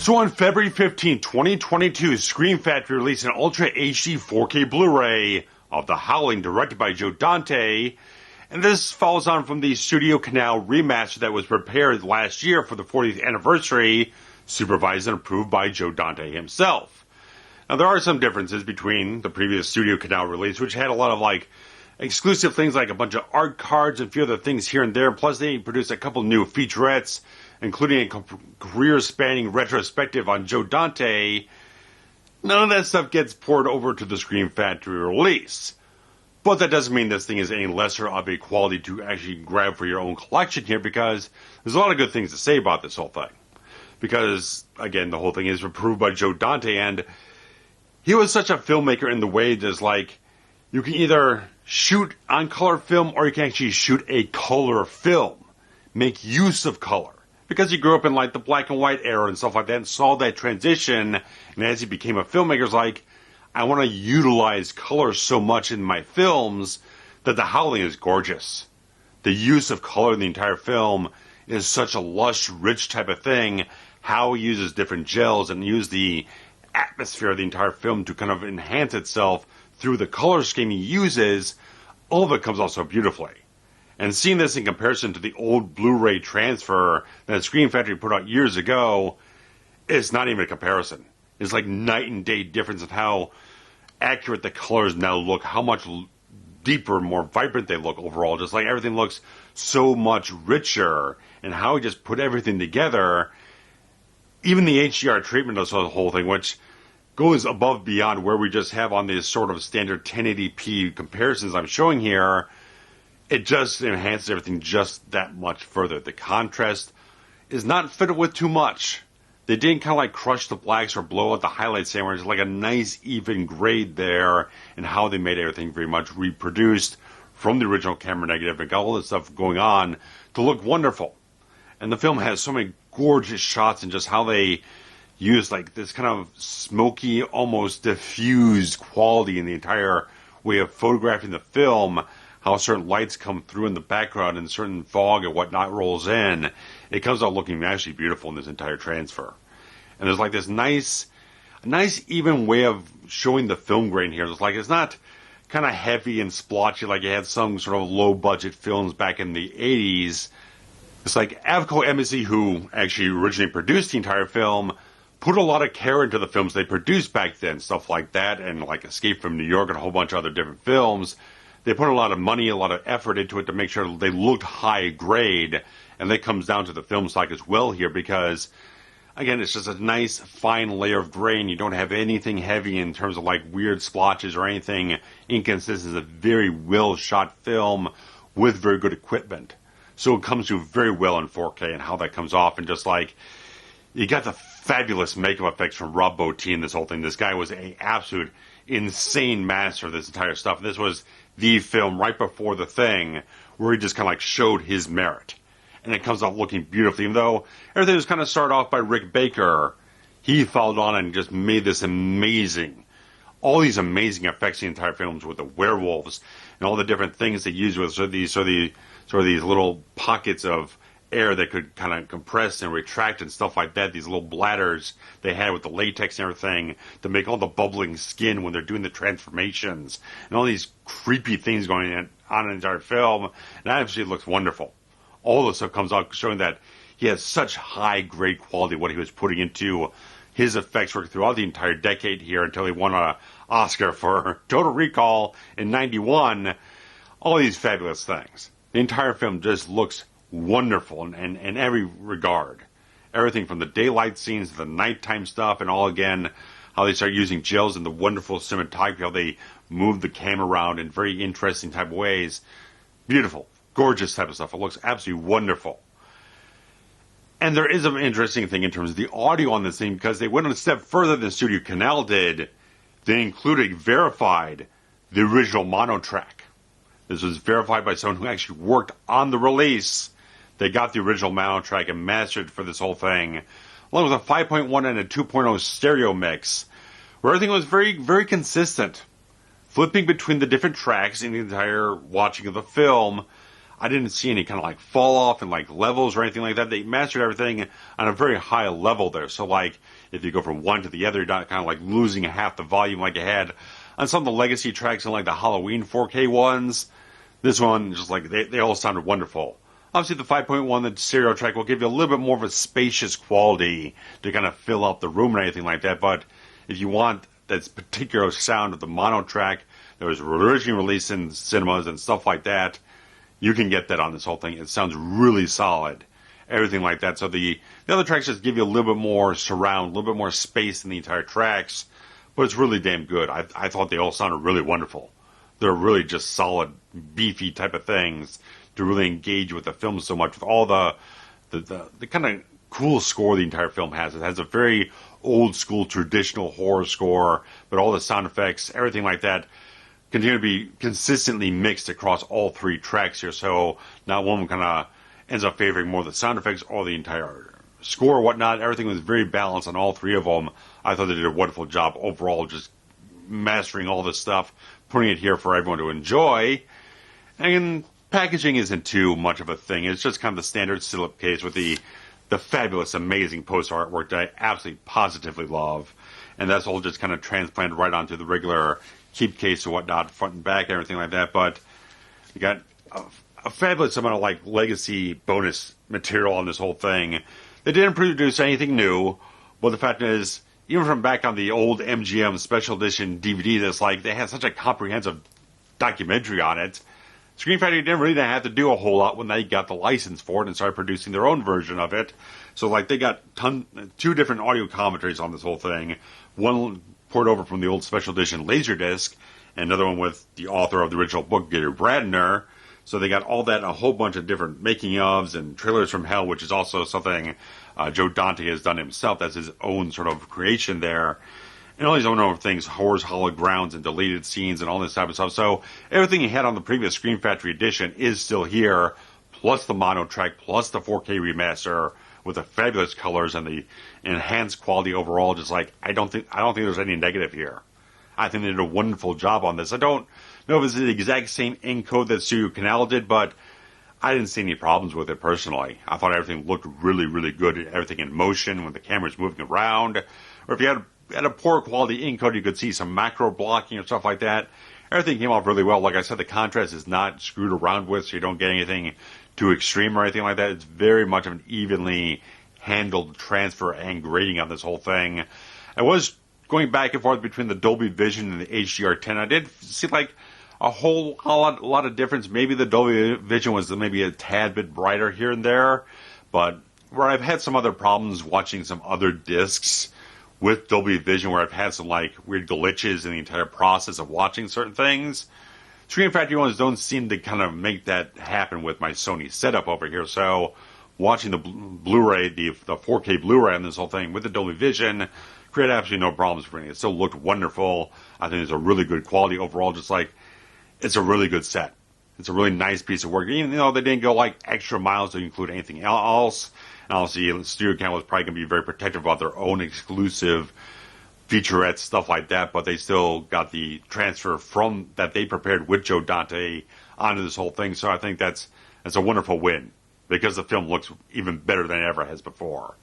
So on February 15, 2022, Scream Factory released an Ultra HD 4K Blu-ray of The Howling, directed by Joe Dante, and this follows on from the Studio Canal remaster that was prepared last year for the 40th anniversary, supervised and approved by Joe Dante himself. Now there are some differences between the previous Studio Canal release, which had a lot of exclusive things like a bunch of art cards and a few other things here and there, plus they produced a couple new featurettes, including a career-spanning retrospective on Joe Dante. None of that stuff gets poured over to the Scream Factory release. But that doesn't mean this thing is any lesser of a quality to actually grab for your own collection here, because there's a lot of good things to say about this whole thing. Because, again, the whole thing is approved by Joe Dante, and he was such a filmmaker in the way that you can either shoot on color film or you can actually shoot a color film. Make use of color. Because he grew up in the black and white era and stuff like that and saw that transition, and as he became a filmmaker, it's I want to utilize color so much in my films that The Howling is gorgeous. The use of color in the entire film is such a lush, rich type of thing. How he uses different gels and use the atmosphere of the entire film to kind of enhance itself through the color scheme he uses, all of it comes out so beautifully. And seeing this in comparison to the old Blu-ray transfer that Scream Factory put out years ago, it's not even a comparison. It's night and day difference of how accurate the colors now look, how much deeper, more vibrant they look overall. Just everything looks so much richer, and how he just put everything together. Even the HDR treatment of the whole thing, which goes above beyond where we just have on these sort of standard 1080p comparisons I'm showing here. It just enhances everything just that much further. The contrast is not fiddled with too much. They didn't kind of crush the blacks or blow out the highlights somewhere. It's a nice even grade there, and how they made everything very much reproduced from the original camera negative and got all this stuff going on to look wonderful. And the film has so many gorgeous shots, and just how they use this kind of smoky, almost diffused quality in the entire way of photographing the film. How certain lights come through in the background and certain fog and whatnot rolls in. It comes out looking actually beautiful in this entire transfer. And there's this nice even way of showing the film grain here. It's not kind of heavy and splotchy like you had some sort of low budget films back in the 80s. It's Avco Embassy, who actually originally produced the entire film, put a lot of care into the films they produced back then. Stuff like that, and Escape from New York and a whole bunch of other different films. They put a lot of money, a lot of effort into it to make sure they looked high grade, and that comes down to the film stock as well here, because, again, it's just a nice, fine layer of grain. You don't have anything heavy in terms of weird splotches or anything inconsistent. It's a very well shot film with very good equipment. So it comes through very well in 4K, and how that comes off, and just you got the fabulous makeup effects from Rob Bottin in this whole thing. This guy was an absolute insane master of this entire stuff. This was the film right before The Thing, where he just kind of showed his merit. And it comes out looking beautifully. Even though everything was kind of started off by Rick Baker, he followed on and just made this all these amazing effects in the entire films with the werewolves and all the different things they used with these little pockets of air that could kind of compress and retract and stuff like that. These little bladders they had with the latex and everything to make all the bubbling skin when they're doing the transformations, and all these creepy things going on in the entire film. And that actually looks wonderful. All this stuff comes out showing that he has such high grade quality what he was putting into his effects work throughout the entire decade here, until he won an Oscar for Total Recall in '91. All these fabulous things. The entire film just looks wonderful in every regard. Everything from the daylight scenes to the nighttime stuff, and all, again, how they start using gels and the wonderful cinematography, how they move the camera around in very interesting type of ways. Beautiful, gorgeous type of stuff. It looks absolutely wonderful. And there is an interesting thing in terms of the audio on this thing, because they went a step further than Studio Canal did. They verified the original mono track. This was verified by someone who actually worked on the release. They got the original mono track and mastered for this whole thing, along with a 5.1 and a 2.0 stereo mix, where everything was very, very consistent. Flipping between the different tracks in the entire watching of the film, I didn't see any kind of like fall off in like levels or anything like that. They mastered everything on a very high level there. So like if you go from one to the other, you're not kind of like losing half the volume like you had on some of the legacy tracks and like the Halloween 4K ones. This one, just like they all sounded wonderful. Obviously, the 5.1, the stereo track, will give you a little bit more of a spacious quality to kind of fill up the room and anything like that. But if you want that particular sound of the mono track that was originally released in cinemas and stuff like that, you can get that on this whole thing. It sounds really solid, everything like that. So the other tracks just give you a little bit more surround, a little bit more space in the entire tracks, but it's really damn good. I thought they all sounded really wonderful. They're really just solid, beefy type of things to really engage with the film so much, with all the kind of cool score the entire film has. It has a very old school traditional horror score, but all the sound effects, everything like that, continue to be consistently mixed across all three tracks here. So not one kind of ends up favoring more the sound effects or the entire score or whatnot. Everything was very balanced on all three of them. I thought they did a wonderful job overall, just mastering all this stuff, putting it here for everyone to enjoy. And packaging isn't too much of a thing. It's just kind of the standard slip case with the fabulous, amazing poster artwork that I absolutely positively love. And that's all just kind of transplanted right onto the regular keep case or whatnot, front and back, everything like that. But you got a fabulous amount of like legacy bonus material on this whole thing. They didn't produce anything new, but the fact is, even from back on the old MGM special edition DVD, that's like they had such a comprehensive documentary on it. Screen Factory didn't really have to do a whole lot when they got the license for it and started producing their own version of it. So like they got two different audio commentaries on this whole thing. One poured over from the old special edition Laserdisc, and another one with the author of the original book, Gary Bradner. So they got all that and a whole bunch of different making-ofs and trailers from hell, which is also something Joe Dante has done himself. That's his own sort of creation there. And all these other things, horrors, hallowed grounds, and deleted scenes, and all this type of stuff. So everything he had on the previous Scream Factory edition is still here, plus the mono track, plus the 4K remaster with the fabulous colors and the enhanced quality overall. Just like I don't think there's any negative here. I think they did a wonderful job on this. I don't know if it's the exact same encode that Studio Canal did, but I didn't see any problems with it personally. I thought everything looked really, really good. Everything in motion when the camera's moving around, or if you had a poor quality encode, you could see some macro blocking or stuff like that. Everything came off really well. Like I said, the contrast is not screwed around with, so you don't get anything too extreme or anything like that. It's very much of an evenly handled transfer and grading on this whole thing. I was going back and forth between the Dolby Vision and the HDR10. I did see like a lot of difference. Maybe the Dolby Vision was maybe a tad bit brighter here and there, but where I've had some other problems watching some other discs with Dolby Vision, where I've had some like weird glitches in the entire process of watching certain things, Screen Factory ones don't seem to kind of make that happen with my Sony setup over here. So watching the Blu-ray, the 4K Blu-ray on this whole thing with the Dolby Vision, created absolutely no problems for me. It still looked wonderful. I think it's a really good quality overall. Just like it's a really good set. It's a really nice piece of work. Even though they didn't go like extra miles to include anything else. And obviously, Studio Canal was probably going to be very protective about their own exclusive featurettes, stuff like that, but they still got the transfer from that they prepared with Joe Dante onto this whole thing. So I think that's a wonderful win, because the film looks even better than it ever has before.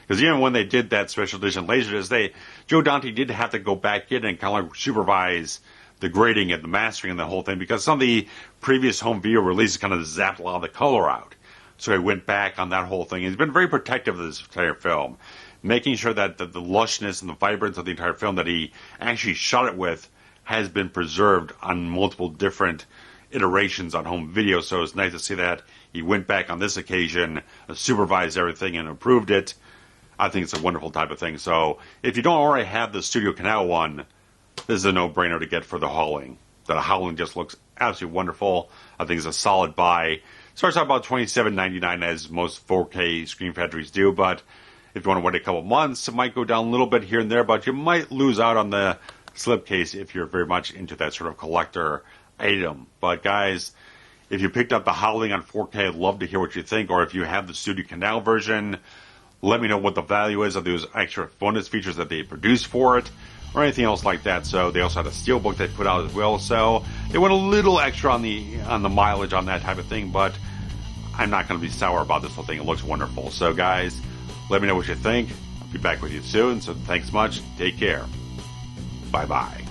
Because even when they did that special edition Laserdisc, Joe Dante did have to go back in and kind of like supervise the grading and the mastering and the whole thing, because some of the previous home video releases kind of zapped a lot of the color out. So he went back on that whole thing. He's been very protective of this entire film, making sure that the lushness and the vibrance of the entire film that he actually shot it with has been preserved on multiple different iterations on home video. So it's nice to see that he went back on this occasion, supervised everything, and improved it. I think it's a wonderful type of thing. So if you don't already have the Studio Canal one, this is a no-brainer to get for the Howling. The Howling just looks absolutely wonderful. I think it's a solid buy. Starts out about $27.99 as most 4K Screen Factories do, but if you want to wait a couple months, it might go down a little bit here and there, but you might lose out on the slipcase if you're very much into that sort of collector item. But guys, if you picked up the Howling on 4K, I'd love to hear what you think, or if you have the Studio Canal version, let me know what the value is of those extra bonus features that they produced for it, or anything else like that. So they also had a steelbook they put out as well, so they went a little extra on the mileage on that type of thing, but I'm not going to be sour about this whole thing. It looks wonderful. So, guys, let me know what you think. I'll be back with you soon. So, thanks much. Take care. Bye-bye.